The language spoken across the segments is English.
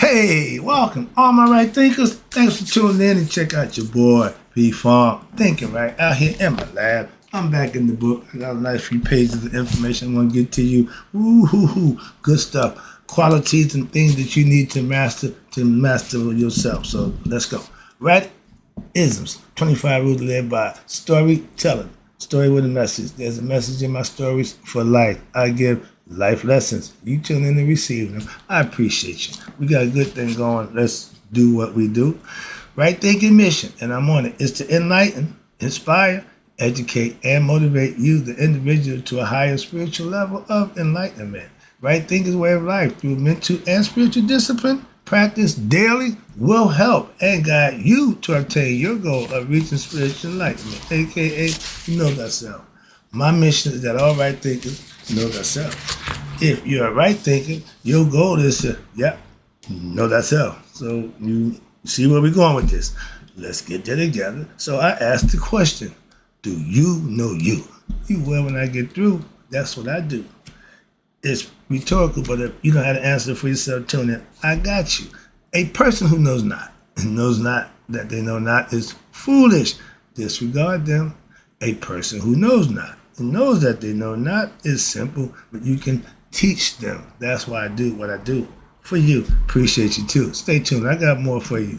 Hey, welcome, all my right thinkers. Thanks for tuning in and check out your boy, P-Farm, thinking right out here in my lab. I'm back in the book. I got a nice few pages of information I want to get to you. Woo-hoo-hoo, good stuff. Qualities and things that you need to master yourself. So let's go. Right? Isms, 25 rules to live by. Storytelling, story with a message. There's a message in my stories for life. I give life lessons. You tune in and receive them. I appreciate you. We got a good thing going. Let's do what we do. Right thinking mission, and I'm on it, is to enlighten, inspire, educate, and motivate you, the individual, to a higher spiritual level of enlightenment. Right thinking way of life through mental and spiritual discipline. Practice daily will help and guide you to obtain your goal of reaching spiritual enlightenment, aka know thyself. My mission is that all right thinkers know thyself. If you're a right thinker, your goal is to, know thyself. So you see where we're going with this. Let's get that together. So I asked the question, do you know you? You will when I get through. That's what I do. It's rhetorical, but if you don't have to answer for yourself, tune in. I got you. A person who knows not, and knows not that they know not, is foolish. Disregard them. A person who knows not and knows that they know not is simple, but you can teach them. That's why I do what I do for you. Appreciate you too. Stay tuned. I got more for you.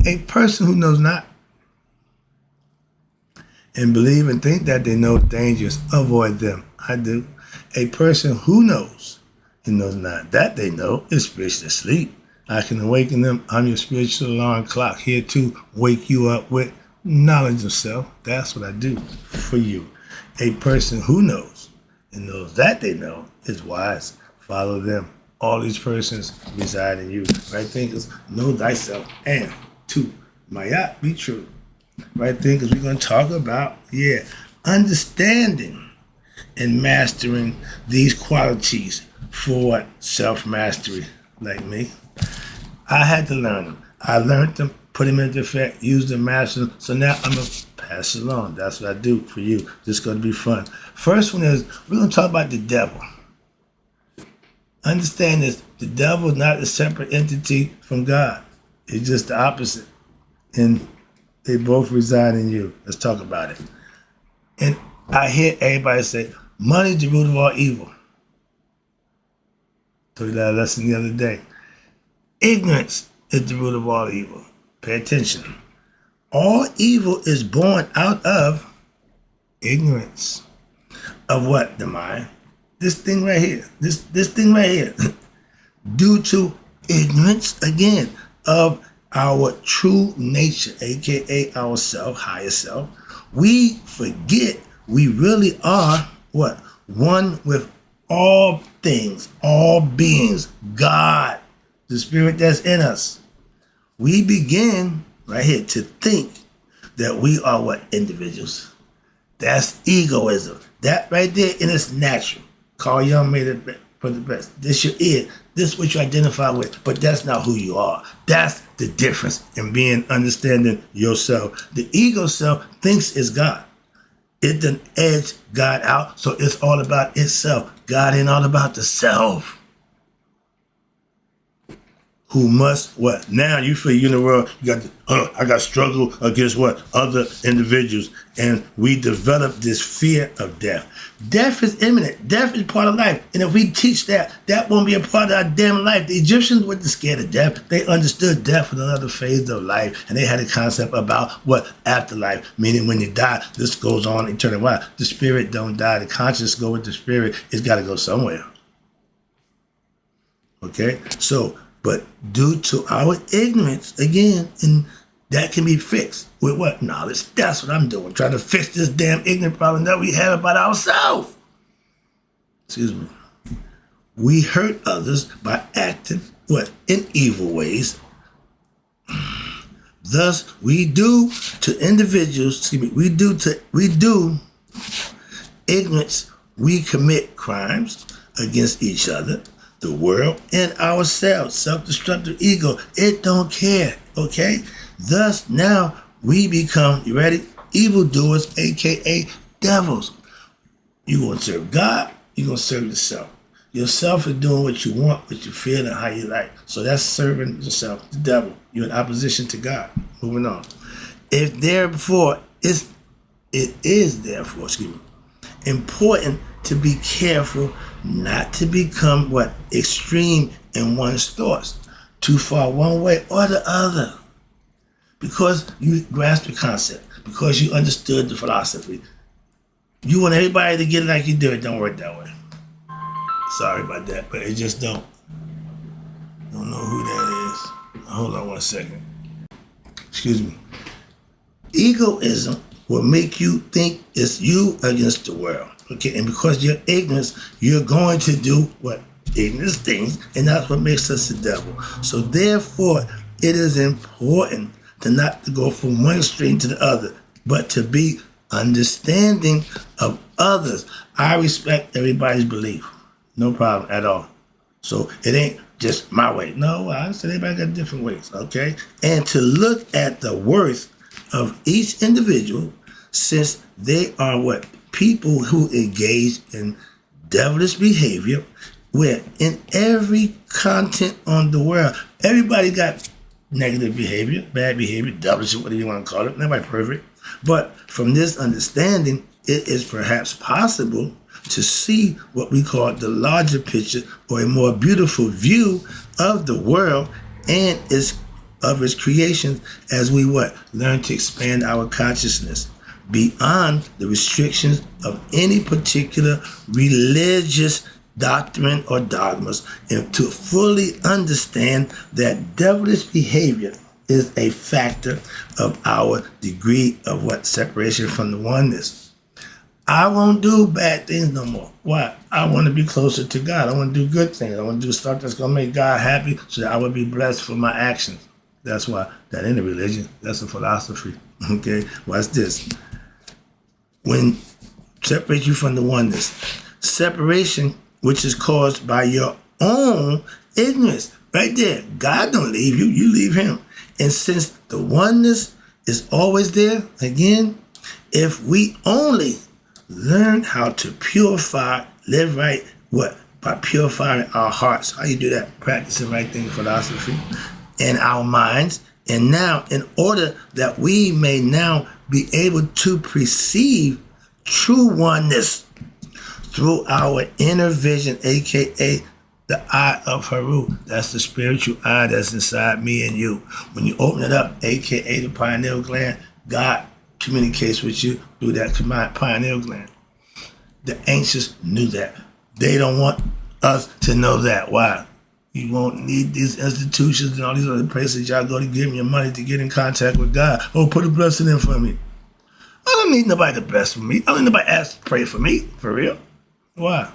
A person who knows not and believe and think that they know dangers, avoid them. I do. A person who knows and knows not that they know is spiritually asleep. I can awaken them. I'm your spiritual alarm clock, here to wake you up with knowledge of self. That's what I do for you. A person who knows and knows that they know is wise. Follow them. All these persons reside in you. Right thinkers, know thyself. And two, mayat be true. Right thinkers, we're going to talk about, understanding and mastering these qualities for self-mastery, like me. I had to learn them. I learned them, put them into effect, used them, mastered them. So now I'm going to pass it along. That's what I do for you. This is going to be fun. First one is, we're going to talk about the devil. Understand this, the devil is not a separate entity from God. It's just the opposite. And they both reside in you. Let's talk about it. And I hear everybody say, money is the root of all evil. Told you that lesson the other day. Ignorance is the root of all evil. Pay attention. All evil is born out of ignorance. Of what? The mind. This thing right here. This thing right here. Due to ignorance, again, of our true nature, aka our self, higher self, we forget we really are what? One with all things, all beings, God, the spirit that's in us. We begin right here to think that we are what? Individuals. That's egoism. That right there, and it's natural. Carl Jung made it for the best. This your ear. This is what you identify with, but that's not who you are. That's the difference in understanding yourself. The ego self thinks it's God. It done edge God out, so it's all about itself. God ain't all about the self. Who must what? Now you feel you in the world, you got I got struggle against what? Other individuals. And we develop this fear of death. Death is imminent. Death is part of life. And if we teach that, that won't be a part of our damn life. The Egyptians weren't scared of death. They understood death was another phase of life. And they had a concept about what? Afterlife. Meaning when you die, this goes on eternally. Why? The spirit don't die. The conscious go with the spirit. It's got to go somewhere. Okay? So, but due to our ignorance, again, and that can be fixed with what? Knowledge. That's what I'm doing. Trying to fix this damn ignorant problem that we have about ourselves. Excuse me. We hurt others by acting, what? In evil ways. Thus, we do to individuals, we do ignorance, we commit crimes against each other, the world, and ourselves. Self-destructive ego, it don't care, okay? Thus, now we become, you ready? Evildoers, aka devils. You're going to serve God, you're going to serve yourself. Yourself is doing what you want, what you feel, and how you like. So that's serving yourself, the devil. You're in opposition to God. Moving on. If therefore, it is therefore, important to be careful not to become extreme in one's thoughts, too far one way or the other. Because you grasped the concept, because you understood the philosophy. You want everybody to get it like you do. It don't work that way. Sorry about that, but it just don't. Don't know who that is. Hold on one second. Excuse me. Egoism will make you think it's you against the world. Okay, and because you're ignorant, you're going to do ignorant things, and that's what makes us the devil. So therefore, it is important to not to go from one extreme to the other, but to be understanding of others. I respect everybody's belief. No problem at all. So it ain't just my way. No, I said everybody got different ways, okay? And to look at the worth of each individual, since they are people who engage in devilish behavior, where in every content on the world, everybody got negative behavior, bad behavior, devilish, whatever you want to call it. Nobody perfect. But from this understanding, it is perhaps possible to see what we call the larger picture, or a more beautiful view of the world and of its creations, as we learn to expand our consciousness beyond the restrictions of any particular religious doctrine or dogmas, and to fully understand that devilish behavior is a factor of our degree of separation from the oneness. I won't do bad things no more. Why? I want to be closer to God. I want to do good things. I want to do stuff that's going to make God happy, so that I will be blessed for my actions. That's why that ain't a religion. That's a philosophy. Okay? Watch this. When separate you from the oneness, separation which is caused by your own ignorance. Right there. God don't leave you. You leave him. And since the oneness is always there, again, if we only learn how to purify, live right, by purifying our hearts. How you do that? Practicing right thing philosophy in our minds. And now, in order that we may now be able to perceive true oneness through our inner vision, aka the eye of Haru. That's the spiritual eye that's inside me and you. When you open it up, aka the pineal gland, God communicates with you through that pineal gland. The ancients knew that. They don't want us to know that. Why? You won't need these institutions and all these other places y'all go to give me your money to get in contact with God. Oh, put a blessing in for me. I don't need nobody to bless for me. I don't need nobody ask to pray for me. For real. Why?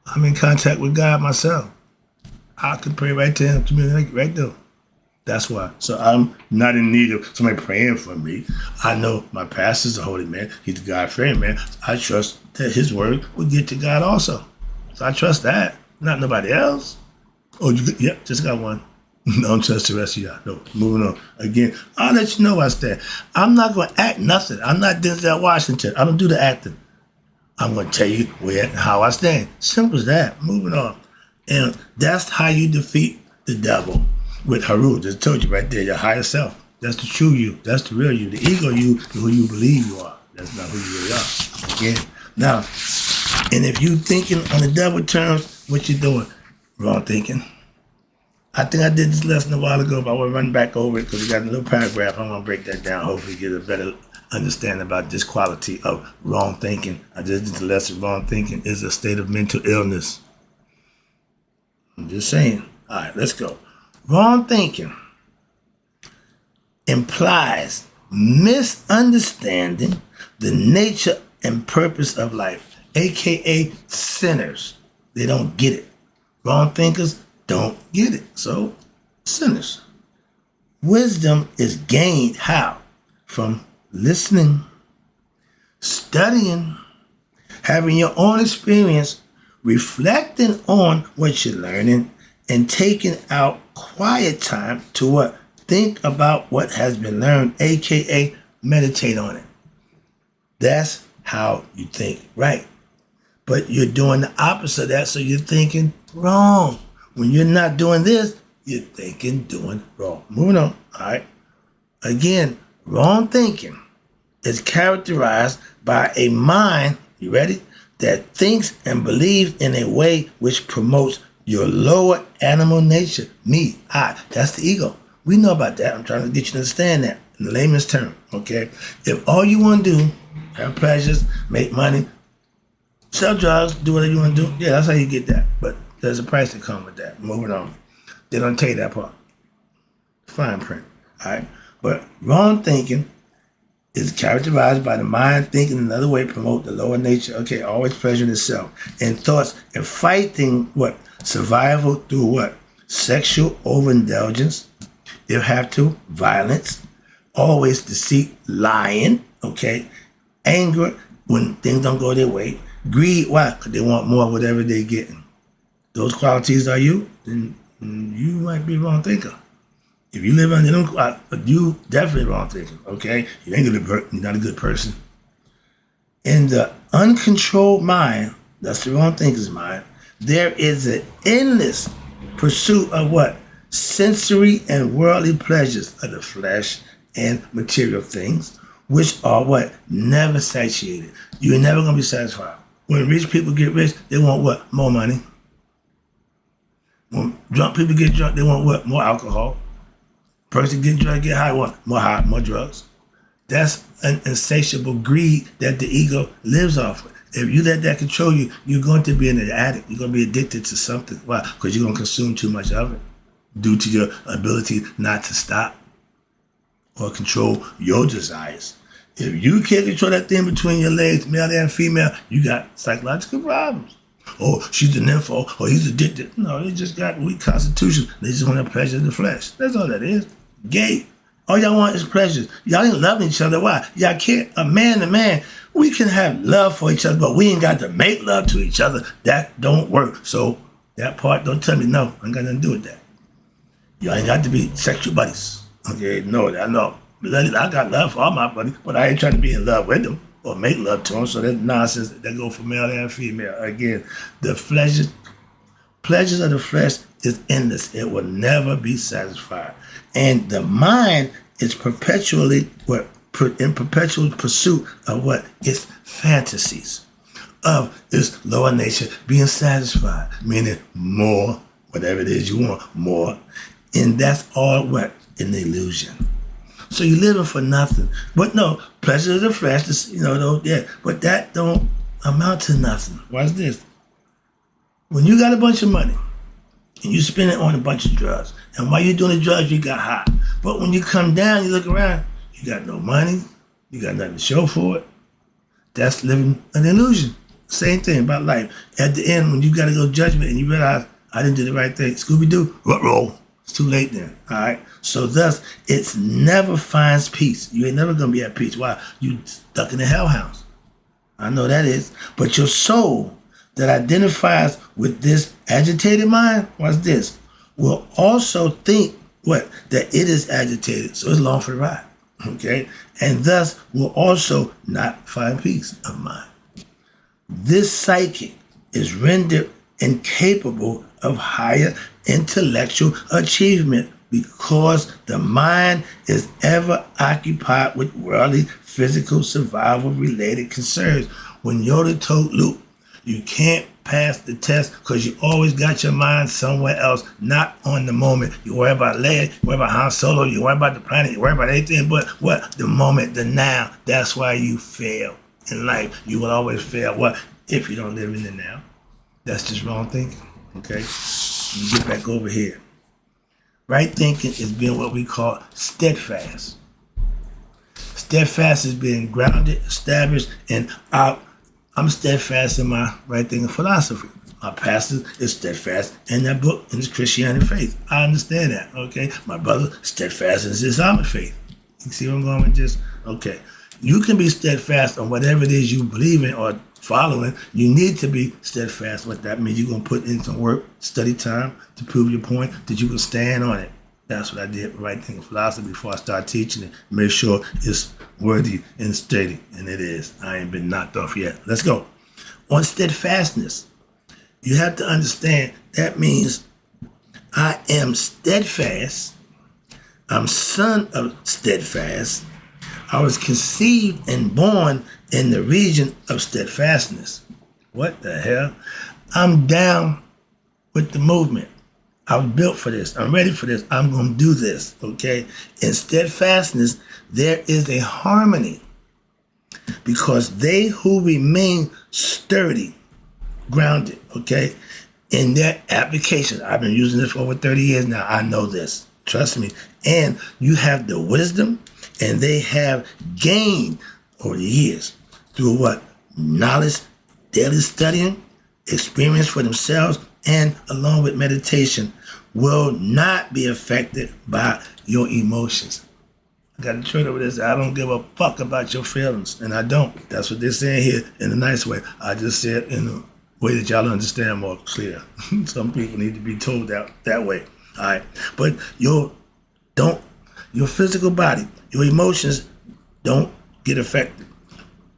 I'm in contact with God myself. I can pray right to him, communicate right there. That's why. So I'm not in need of somebody praying for me. I know my pastor's a holy man. He's a God-fearing man. I trust that his word will get to God also. So I trust that, not nobody else. Oh, just got one. Don't trust the rest of y'all. No, moving on. Again, I'll let you know where I stand. I'm not going to act nothing. I'm not Denzel Washington. I don't do the acting. I'm going to tell you how I stand. Simple as that. Moving on. And that's how you defeat the devil. With Haru, just told you right there, your higher self. That's the true you. That's the real you. The ego you is who you believe you are. That's not who you really are. Again. Now, and if you thinking on the devil terms, what you doing? Wrong thinking. I think I did this lesson a while ago, but I want to run back over it because we got a little paragraph. I'm going to break that down, hopefully get a better understanding about this quality of wrong thinking. I just did the lesson. Wrong thinking is a state of mental illness. I'm just saying. All right, let's go. Wrong thinking implies misunderstanding the nature and purpose of life, aka sinners. They don't get it. Wrong thinkers don't get it. So, sinners. Wisdom is gained how? From listening, studying, having your own experience, reflecting on what you're learning, and taking out quiet time to think about what has been learned, aka meditate on it. That's how you think right. But you're doing the opposite of that, so you're thinking wrong. When you're not doing this, you're thinking doing wrong. Moving on. All right. Again, wrong thinking is characterized by a mind, you ready, that thinks and believes in a way which promotes your lower animal nature. Me, I. That's the ego. We know about that. I'm trying to get you to understand that in the layman's term, okay? If all you want to do, have pleasures, make money, sell drugs, do whatever you want to do, yeah, that's how you get that. But there's a price that comes with that. Moving on. They don't tell you that part. Fine print, all right? But wrong thinking is characterized by the mind thinking another way promote the lower nature. Okay, always pleasuring itself. And thoughts and fighting what? Survival through what? Sexual overindulgence. If have to, violence. Always deceit, lying. Okay. Anger when things don't go their way. Greed, why? Because they want more of whatever they're getting. Those qualities are you, then you might be a wrong thinker. If you live under them, you definitely wrong thinking, okay? You ain't you're not a good person. In the uncontrolled mind, that's the wrong thinker's mind, there is an endless pursuit of what? Sensory and worldly pleasures of the flesh and material things, which are what? Never satiated. You're never going to be satisfied. When rich people get rich, they want what? More money. When drunk people get drunk, they want what? More alcohol. Person get drunk, get high, want more drugs. That's an insatiable greed that the ego lives off of. If you let that control you, you're going to be an addict. You're going to be addicted to something. Why? Because you're going to consume too much of it due to your ability not to stop or control your desires. If you can't control that thing between your legs, male and female, you got psychological problems. Oh, she's an info, or he's addicted. No, they just got weak constitution. They just want to pleasure the flesh. That's all that is. Gay. All y'all want is pleasure. Y'all ain't loving each other. Why? Y'all can't, a man to man, we can have love for each other, but we ain't got to make love to each other. That don't work. So that part, don't tell me no. I ain't got nothing to do with that. Y'all ain't got to be sexual buddies. Okay, no, I know. I got love for all my buddies, but I ain't trying to be in love with them or make love to them. So that's nonsense that go for male and female. Again, the pleasures of the flesh is endless. It will never be satisfied. And the mind is perpetually in perpetual pursuit of what? Its fantasies of its lower nature being satisfied, meaning more, whatever it is you want, more. And that's all what? An illusion. So you're living for nothing. But no, pleasure of the flesh, but that don't amount to nothing. Watch this. When you got a bunch of money and you spend it on a bunch of drugs, and while you're doing the drugs, you got high. But when you come down, you look around, you got no money, you got nothing to show for it. That's living an illusion. Same thing about life. At the end, when you got to go judgment and you realize, I didn't do the right thing, Scooby-Doo, roll. It's too late then, all right? So thus, it never finds peace. You ain't never going to be at peace. Why? You stuck in the hellhouse. I know that is. But your soul that identifies with this agitated mind, watch this, will also think what? That it is agitated. So it's long for the ride, okay? And thus will also not find peace of mind. This psychic is rendered incapable of higher intellectual achievement because the mind is ever occupied with worldly, physical, survival-related concerns. When Yoda told Luke, you can't pass the test because you always got your mind somewhere else, not on the moment. You worry about Leia, you worry about Han Solo, you worry about the planet, you worry about anything but what? The moment, the now. That's why you fail in life. You will always fail. What? If you don't live in the now. That's just wrong thinking, okay? You get back over here. Right thinking is being what we call steadfast. Steadfast is being grounded, established, and I'm steadfast in my right thinking philosophy. My pastor is steadfast in that book, in his Christianity faith. I understand that, okay? My brother, steadfast in his Islamic faith. You see where I'm going with this? Okay. You can be steadfast on whatever it is you believe in or following. You need to be steadfast. What that means, you're going to put in some work, study time to prove your point, that you can stand on it. That's what I did with right thinking philosophy before I started teaching it. Make sure it's worthy and steady, and it is. I ain't been knocked off yet. Let's go. on steadfastness. You have to understand that means I am steadfast. I'm son of steadfast. I was conceived and born in the region of steadfastness. What the hell? I'm down with the movement. I was built for this. I'm ready for this. I'm going to do this, okay? In steadfastness, there is a harmony because they who remain sturdy, grounded, okay, in their application. I've been using this for over 30 years now. I know this. Trust me. And you have the wisdom, and they have gained over the years through what? Knowledge, daily studying, experience for themselves, and along with meditation, will not be affected by your emotions. I got to turn over this. I don't give a fuck about your feelings, and I don't. That's what they're saying here in a nice way. I just said in a way that y'all understand more clear. Some people need to be told that way. All right, but your physical body, your emotions don't get affected,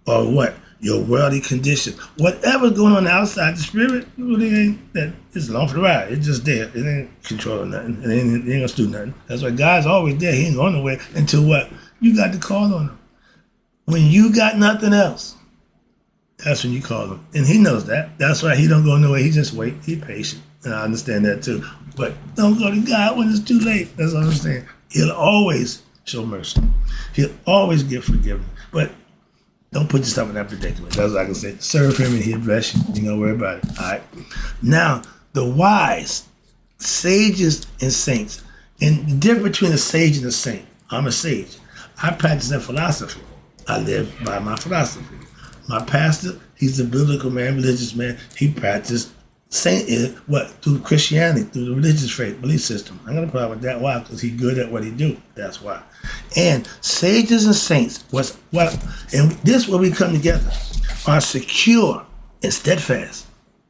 or what? Your worldly condition, whatever's going on outside the spirit, really ain't that. It's along for the ride. It's just there. It ain't controlling nothing. It ain't gonna do nothing. That's why God's always there. He ain't going nowhere until what? You got to call on him. When you got nothing else, that's when you call him, and he knows that. That's why he don't go nowhere. He just wait. He patient, and I understand that too. But don't go to God when it's too late. That's what I'm saying. He'll always show mercy. He'll always give forgiveness. But don't put yourself in that predicament. That's what I can say. Serve him and he'll bless you. You don't worry about it. All right. Now, the wise, sages and saints. And the difference between a sage and a saint. I'm a sage. I practice that philosophy. I live by my philosophy. My pastor, he's a biblical man, religious man. He practiced saint through Christianity, through the religious faith, belief system. I'm gonna problem with that. Why? Because he's good at what he do. That's why. And sages and saints and this where we come together are secure and steadfast.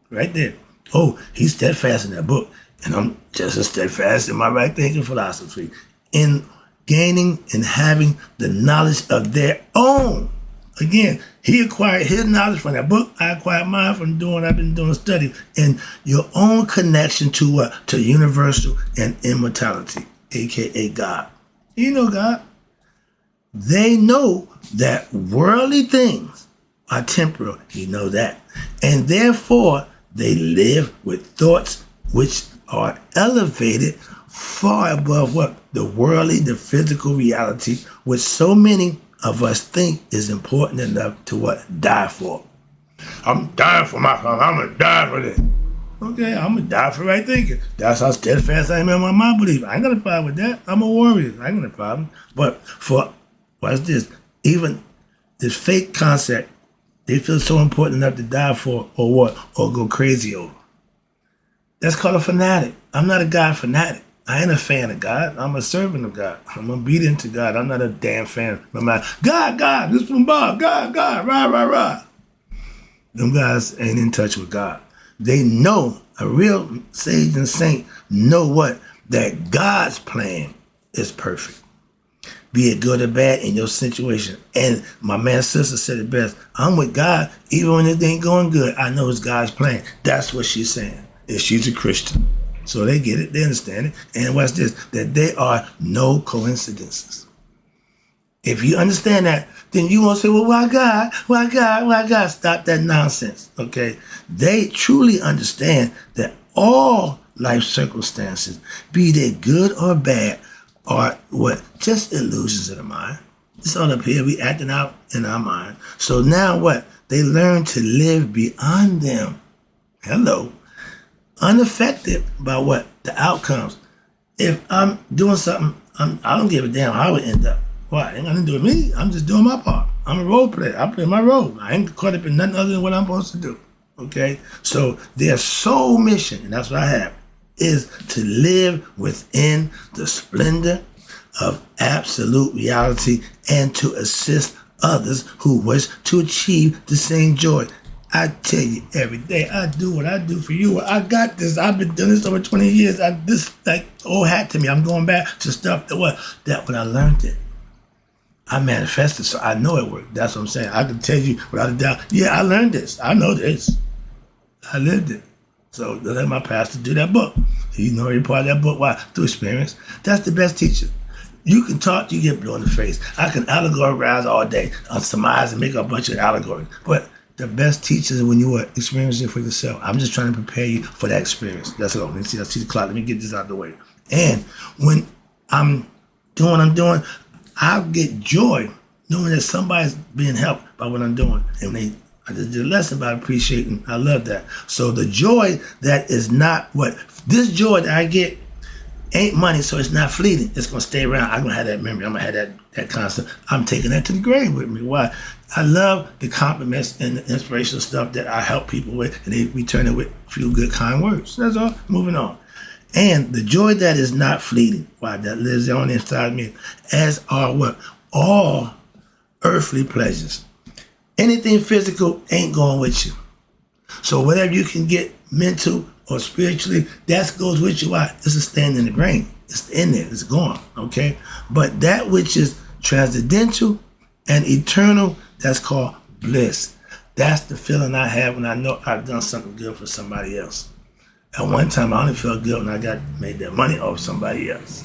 Right there. Oh, he's steadfast in that book. And I'm just as steadfast in my right thinking philosophy. In gaining and having the knowledge of their own. Again, he acquired his knowledge from that book. I acquired mine from I've been doing study. And your own connection to what? To universal and immortality, a.k.a. God. You know God. They know that worldly things are temporal. You know that. And therefore, they live with thoughts which are elevated far above what? The worldly, the physical reality, which so many of us think is important enough to what? Die for. I'm dying for my family. I'm going to die for this. Okay, I'm going to die for right thinking. That's how steadfast I am in my belief. I ain't got a problem with that. I'm a warrior. I ain't got a problem. But what's this? Even this fake concept, they feel so important enough to die for or what? Or go crazy over. That's called a fanatic. I'm not a God fanatic. I ain't a fan of God. I'm a servant of God. I'm obedient to God. I'm not a damn fan. No matter, God, this from Bob. God, rah. Them guys ain't in touch with God. They know, a real sage and saint know what? That God's plan is perfect. Be it good or bad in your situation. And my man sister said it best. I'm with God even when it ain't going good. I know it's God's plan. That's what she's saying. If she's a Christian. So they get it, they understand it. And what's this? That there are no coincidences. If you understand that, then you won't say, well, why God? Why God? Stop that nonsense, okay? They truly understand that all life circumstances, be they good or bad, are what? Just illusions of the mind. It's all up here. We acting out in our mind. So now what? They learn to live beyond them. Hello. Unaffected by what? The outcomes. If I'm doing something, I don't give a damn how it end up. Why? It ain't nothing to do with me. I'm just doing my part. I'm a role player. I play my role. I ain't caught up in nothing other than what I'm supposed to do. Okay? So their sole mission, and that's what I have, is to live within the splendor of absolute reality and to assist others who wish to achieve the same joy. I tell you every day, I do what I do for you. I got this. I've been doing this over 20 years. This like old hat to me. I'm going back to stuff that when I learned it. I manifested, so I know it worked. That's what I'm saying. I can tell you without a doubt, yeah, I learned this. I know this. I lived it. So let my pastor do that book. He know every part of that book. Why? Through experience. That's the best teacher. You can talk, you get blue in the face. I can allegorize all day, surmise and make a bunch of allegories. But the best teacher is when you are experiencing it for yourself. I'm just trying to prepare you for that experience. That's all. Let me see the clock. Let me get this out of the way. And when I'm doing what I'm doing, I'll get joy knowing that somebody's being helped by what I'm doing. And I just did a lesson about appreciating. I love that. So the joy that is not this joy that I get ain't money, so it's not fleeting. It's going to stay around. I'm going to have that memory. I'm going to have that concept. I'm taking that to the grave with me. Why? I love the compliments and the inspirational stuff that I help people with, and they return it with a few good, kind words. That's all. Moving on. And the joy that is not fleeting, why? That lives on the inside of me, as are what? All earthly pleasures. Anything physical ain't going with you. So whatever you can get mental or spiritually, that goes with you. Why? It's a stand in the grain. It's in there. It's gone. Okay? But that which is transcendental and eternal, that's called bliss. That's the feeling I have when I know I've done something good for somebody else. At one time, I only felt good when I made that money off somebody else.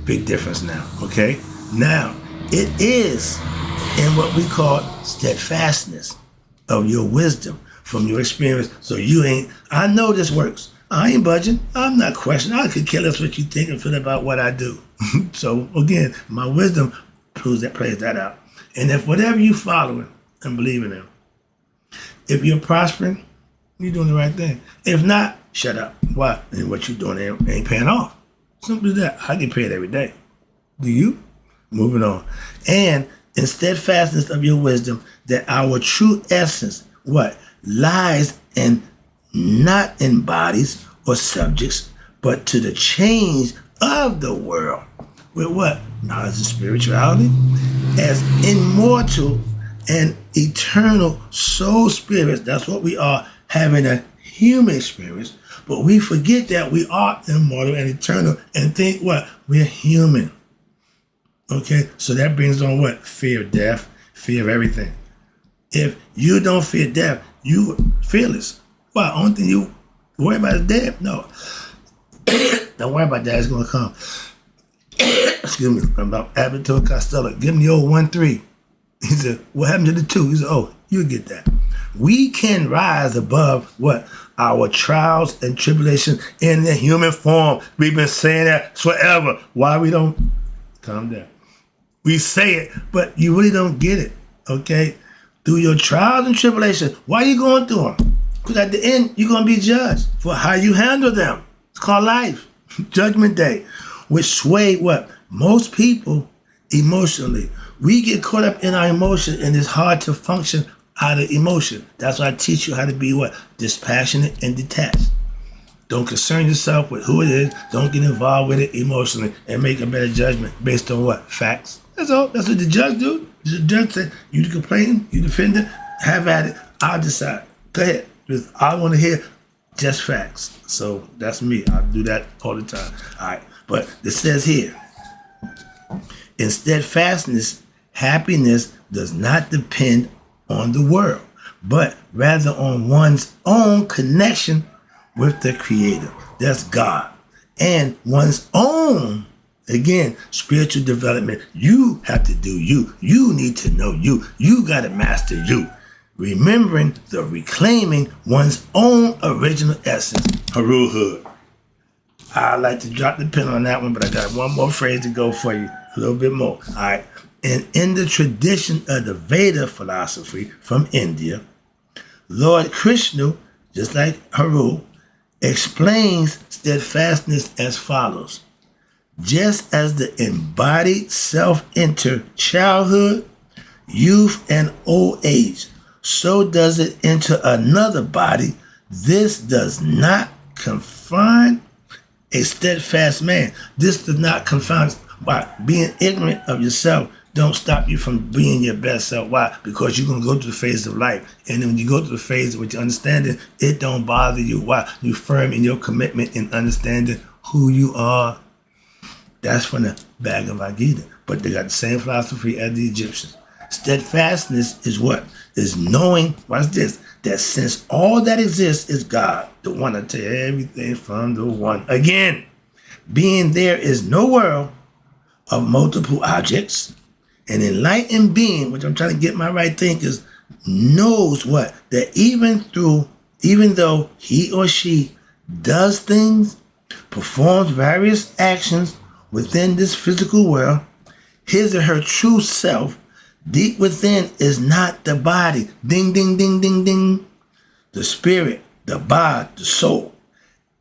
Big difference now. Okay? Now, it is in what we call steadfastness of your wisdom from your experience. So I know this works. I ain't budging. I'm not questioning. I could care less what you think and feel about what I do. So again, my wisdom plays that out. And if whatever you following and believing in, if you're prospering, you're doing the right thing. If not, shut up. Why? And what you're doing ain't paying off. Simple as that. I get paid every day. Do you? Moving on. And in steadfastness of your wisdom, that our true essence, lies in not in bodies or subjects, but to the change of the world. With what? Knowledge and spirituality. As immortal and eternal soul spirits, that's what we are, having a human experience. But we forget that we are immortal and eternal and think we're human. Okay? So that brings on fear of death, fear of everything. If you don't fear death, you fearless. Only thing you worry about is death? No. Don't worry about that. It's going to come. Excuse me. I'm about Abbott Costello. Give him the old 1-3. He said, what happened to the 2? He said, you'll get that. We can rise above our trials and tribulations in the human form. We've been saying that forever. Why we don't? Calm down. We say it, but you really don't get it. Okay? Through your trials and tribulations, why are you going through them? Because at the end, you're going to be judged for how you handle them. It's called life. Judgment Day. Which sway most people emotionally. We get caught up in our emotion, and it's hard to function out of emotion. That's why I teach you how to be dispassionate and detached. Don't concern yourself with who it is. Don't get involved with it emotionally and make a better judgment based on facts. That's all. That's what the judge do. The judge said, you the complainant, you defendant, have at it. I'll decide. Go ahead. Because I want to hear just facts. So that's me. I do that all the time. All right. But it says here, in steadfastness, happiness does not depend on the world, but rather on one's own connection with the Creator. That's God. And one's own, again, spiritual development. You have to do you. You need to know you. You got to master you. Remembering the reclaiming one's own original essence. Haru Hood. I like to drop the pin on that one, but I got one more phrase to go for you. A little bit more. All right. And in the tradition of the Veda philosophy from India, Lord Krishna, just like Haru, explains steadfastness as follows. Just as the embodied self enter childhood, youth, and old age, so does it enter another body. This does not confine a steadfast man. This does not confine. Why? Being ignorant of yourself don't stop you from being your best self. Why? Because you're going to go through the phase of life. And then when you go through the phase with your understanding, it don't bother you. Why? You firm in your commitment in understanding who you are. That's from the Bhagavad Gita. but they got the same philosophy as the Egyptians. Steadfastness is what? Is knowing, watch this, that since all that exists is God, the one to tell everything from the one. Again, being there is no world of multiple objects. An enlightened being, which I'm trying to get my right thinkers, knows what? That even though he or she does things, performs various actions within this physical world, his or her true self, deep within, is not the body. Ding, ding, ding, ding, ding. The spirit, the body, the soul,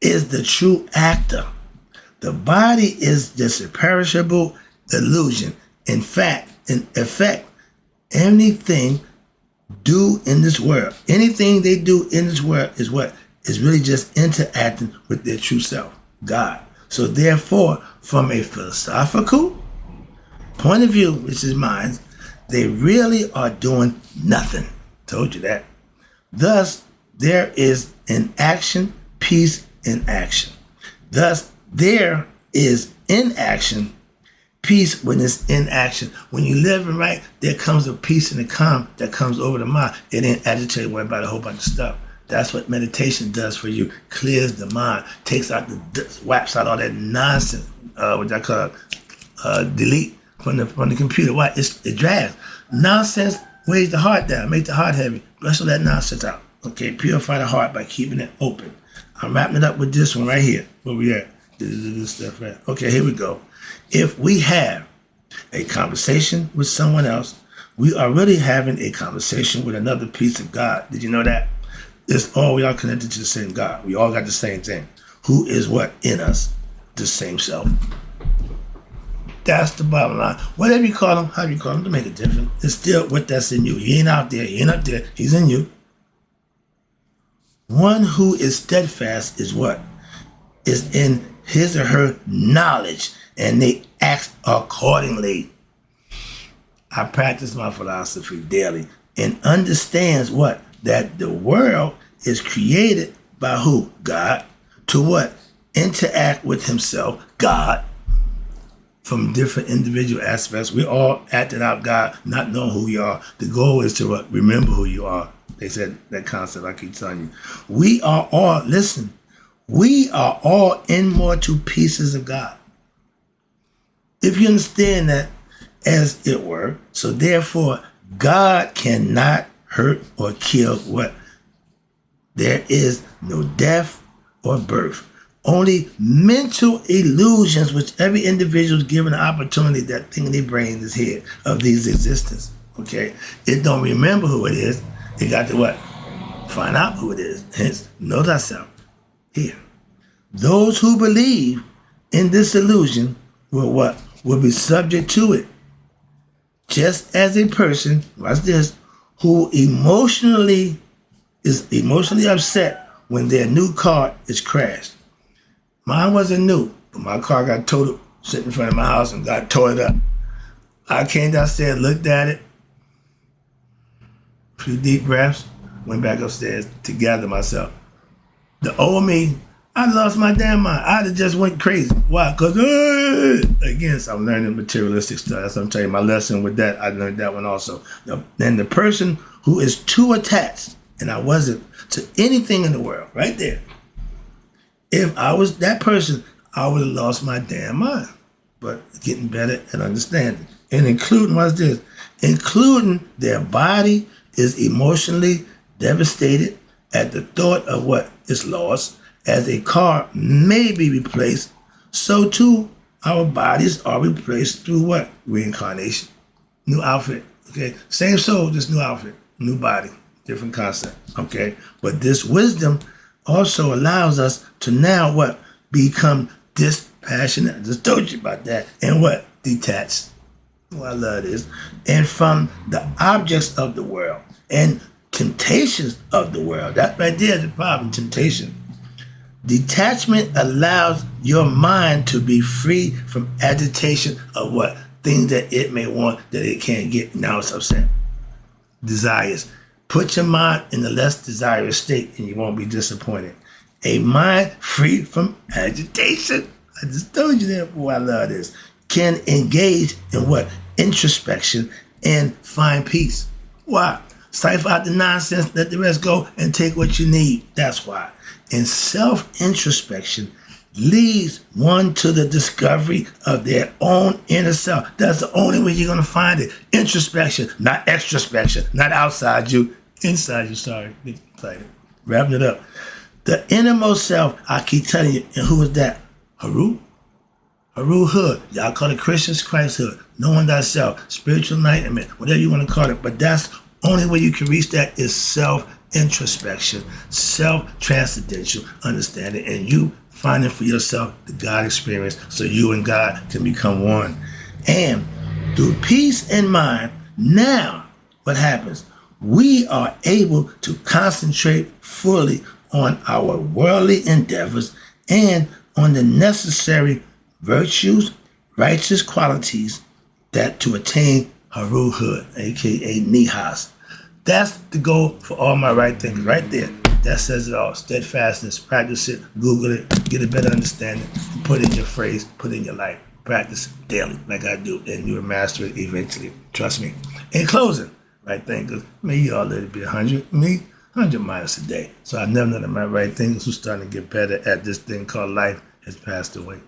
is the true actor. The body is just a perishable illusion. In effect, anything do in this world, anything they do in this world is what? Is really just interacting with their true self, God. So therefore, from a philosophical point of view, which is mine, they really are doing nothing. Told you that. Thus, there is an action, peace in action. Thus, there is inaction, peace when it's in action. When you live and right, there comes a peace and a calm that comes over the mind. It ain't agitated, worried about a whole bunch of stuff. That's what meditation does for you. Clears the mind, takes out wipes out all that nonsense, what I call delete from the computer. Why? It drags. Nonsense weighs the heart down, make the heart heavy. Flush all that nonsense out. Okay, purify the heart by keeping it open. I'm wrapping it up with this one right here. Where we at? This stuff right. Okay, here we go. If we have a conversation with someone else, we are really having a conversation with another piece of God. Did you know that? We are connected to the same God. We all got the same thing. Who is what in us? The same self. That's the bottom line. Whatever you call him, however you call him, to make a difference. It's still what that's in you. He ain't out there. He ain't up there. He's in you. One who is steadfast is what? Is in his or her knowledge, and they act accordingly. I practice my philosophy daily and understands what? That the world is created by who? God. To what? Interact with himself, God, from different individual aspects. We all acting out God, not knowing who we are. The goal is to what? Remember who you are. They said that concept I keep telling you. We are all immortal pieces of God. If you understand that, as it were, so therefore, God cannot hurt or kill what? There is no death or birth. Only mental illusions, which every individual is given an opportunity, that thing in their brain is here, of these existence. Okay? It don't remember who it is. It got to what? Find out who it is. Hence, know thyself. Here. Those who believe in this illusion will what? Will be subject to it. Just as a person, watch this, who is emotionally upset when their new car is crashed. Mine wasn't new, but my car got totaled sitting in front of my house and got tore up. I came downstairs, looked at it, a few deep breaths, went back upstairs to gather myself. The old me, I lost my damn mind. I just went crazy. Why? Because, again, so I'm learning materialistic stuff. That's what I'm telling you. My lesson with that, I learned that one also. Then the person who is too attached, and I wasn't, to anything in the world, right there. If I was that person, I would have lost my damn mind. But getting better and understanding. And including, what's this? Including their body is emotionally devastated at the thought of what is lost. As a car may be replaced, so too our bodies are replaced through what? Reincarnation. New outfit. Okay? Same soul, just new outfit. New body. Different concept. Okay? But this wisdom also allows us to now what? Become dispassionate. I just told you about that. And what? Detached. Oh, I love this. And from the objects of the world and temptations of the world. That right there is the problem. Temptation. Detachment allows your mind to be free from agitation of what? Things that it may want that it can't get. Now it's upset. Desires. Put your mind in a less desirous state and you won't be disappointed. A mind free from agitation. I just told you that. Boy, I love this. can engage in what? Introspection and find peace. Why? Cipher out the nonsense, let the rest go, and take what you need. That's why. And self-introspection leads one to the discovery of their own inner self. That's the only way you're going to find it. Introspection, not extrospection, not outside you, inside you. Sorry, get excited. Wrapping it up. The innermost self, I keep telling you, and who is that? Haru? Haru Hood. Y'all call it Christians, Christ Hood. Knowing thyself, spiritual enlightenment, whatever you want to call it. But that's the only way you can reach that is self-introspection, self-transcendental understanding, and you finding for yourself the God experience so you and God can become one. And through peace in mind, now what happens? We are able to concentrate fully on our worldly endeavors and on the necessary virtues, righteous qualities that to attain Haruhood, aka Nihas. That's the goal for all my right things right there. That says it all. Steadfastness. Practice it. Google it. Get a better understanding. Put in your phrase. Put in your life. Practice it daily like I do. And you will master it eventually. Trust me. In closing, right thing, because may you all let it be 100. Me, 100 miles a day. So I never know that my right things who's starting to get better at this thing called life has passed away.